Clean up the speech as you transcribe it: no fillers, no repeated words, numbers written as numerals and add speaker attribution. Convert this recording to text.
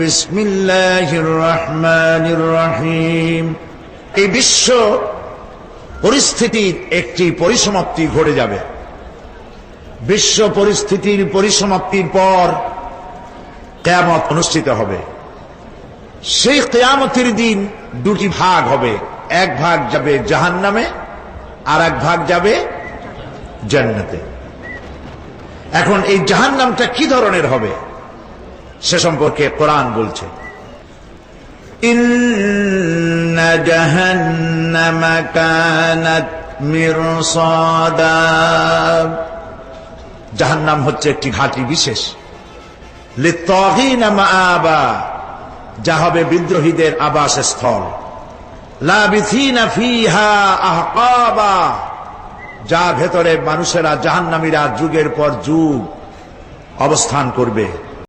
Speaker 1: বিসমিল্লাহির রহমানির রহিম। এই বিশ্ব পরিস্থিতির একটি পরিসমাপ্তি ঘটে যাবে। বিশ্ব পরিস্থিতির পরিসমাপ্তির পর কিয়ামত অনুষ্ঠিত হবে। সেই কিয়ামতের দিন দুটি ভাগ হবে, এক ভাগ যাবে জাহান্নামে আর এক ভাগ যাবে জান্নাতে। এখন এই জাহান্নামটা কি ধরনের হবে সে সম্পর্কে কোরআন বলছে, ইন্না জাহান্নামা কানাত মিরসাদা। জাহান্নাম হচ্ছে একটি ঘাঁটি বিশেষ, লিত্তাগীনা মাআবা, যা হবে বিদ্রোহীদের আবাসস্থল, লাবিথিনা ফিহা আহকাবা, যার ভেতরে মানুষেরা জাহান্নামীরা যুগের পর যুগ অবস্থান করবে।